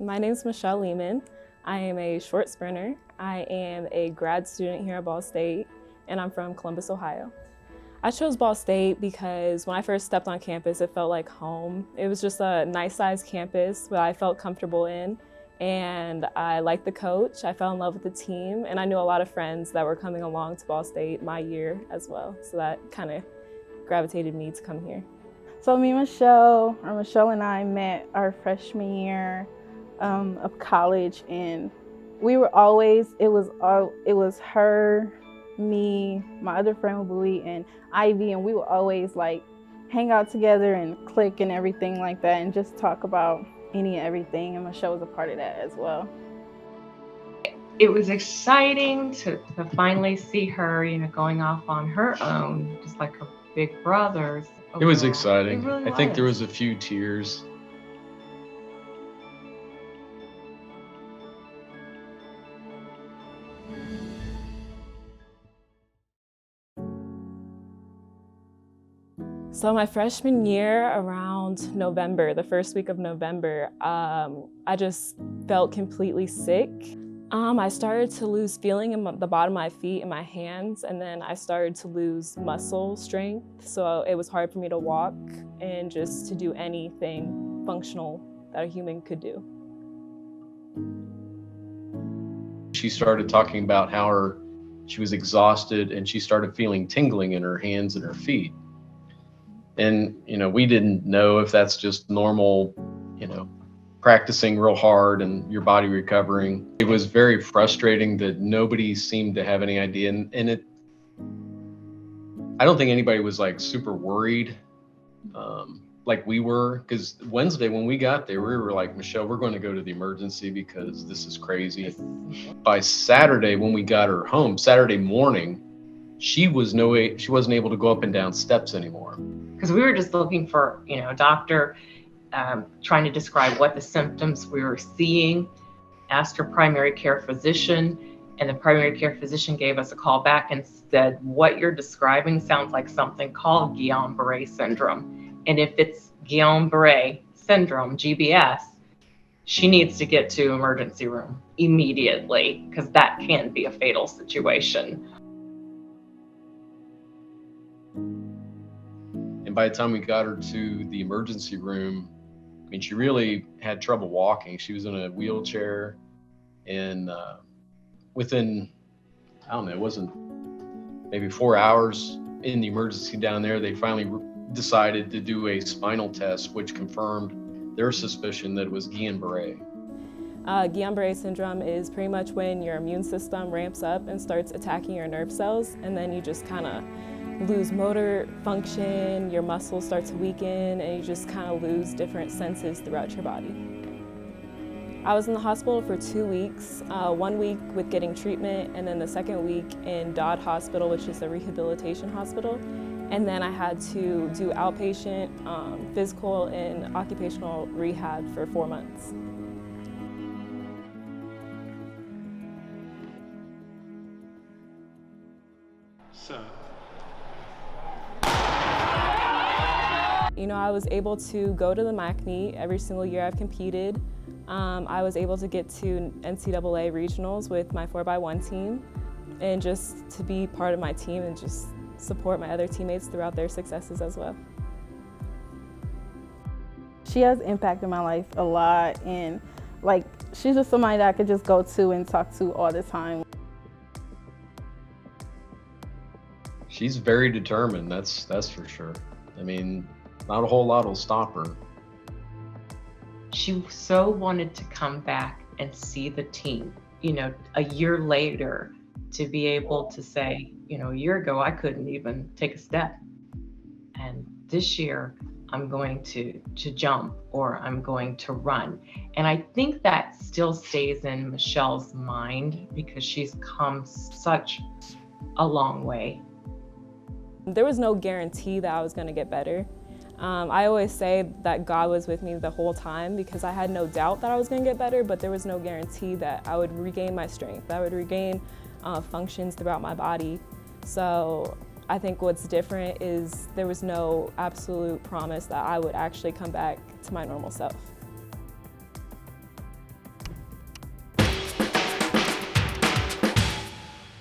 My name is Michelle Lehmann. I am a short sprinter. I am a grad student here at Ball State, and I'm from Columbus, Ohio. I chose Ball State because when I first stepped on campus, it felt like home. It was just a nice-sized campus that I felt comfortable in, and I liked the coach. I fell in love with the team, and I knew a lot of friends that were coming along to Ball State my year as well, so that kind of gravitated me to come here. So Michelle and I met our freshman year of college, and we were always, it was her, me, my other friend Bowie, and Ivy, and we would always like hang out together and click and everything like that, and just talk about any and everything, and Michelle was a part of that as well. It was exciting to finally see her, going off on her own, just like her big brothers. It was exciting. Really I think there was a few tears. So my freshman year, around November, the first week of November, I just felt completely sick. I started to lose feeling in the bottom of my feet and my hands, and then I started to lose muscle strength. So it was hard for me to walk and just to do anything functional that a human could do. She started talking about how she was exhausted, and she started feeling tingling in her hands and her feet. And, we didn't know if that's just normal, practicing real hard and your body recovering. It was very frustrating that nobody seemed to have any idea. And I don't think anybody was like super worried like we were, because Wednesday when we got there, we were like, Michelle, we're going to go to the emergency because this is crazy. By Saturday, when we got her home, Saturday morning, she wasn't able to go up and down steps anymore. Because we were just looking for, a doctor, trying to describe what the symptoms we were seeing, asked her primary care physician, and the primary care physician gave us a call back and said, what you're describing sounds like something called Guillain-Barré syndrome. And if it's Guillain-Barré syndrome, GBS, she needs to get to emergency room immediately, because that can be a fatal situation. And by the time we got her to the emergency room, she really had trouble walking. She was in a wheelchair, and within, it wasn't maybe 4 hours in the emergency down there, they finally decided to do a spinal test, which confirmed their suspicion that it was Guillain-Barré. Guillain-Barré syndrome is pretty much when your immune system ramps up and starts attacking your nerve cells, and then you just kind of lose motor function, your muscles start to weaken, and you just kind of lose different senses throughout your body. I was in the hospital for 2 weeks, 1 week with getting treatment, and then the second week in Dodd Hospital, which is a rehabilitation hospital. And then I had to do outpatient physical and occupational rehab for 4 months. I was able to go to the MAC meet every single year I've competed. I was able to get to NCAA regionals with my 4x1 team, and just to be part of my team and just support my other teammates throughout their successes as well. She has impacted my life a lot, and she's just somebody that I could just go to and talk to all the time. She's very determined, that's for sure. Not a whole lot will stop her. She so wanted to come back and see the team, a year later, to be able to say, a year ago, I couldn't even take a step. And this year, I'm going to jump, or I'm going to run. And I think that still stays in Michelle's mind, because she's come such a long way. There was no guarantee that I was going to get better. I always say that God was with me the whole time, because I had no doubt that I was going to get better, but there was no guarantee that I would regain my strength, that I would regain functions throughout my body. So I think what's different is there was no absolute promise that I would actually come back to my normal self.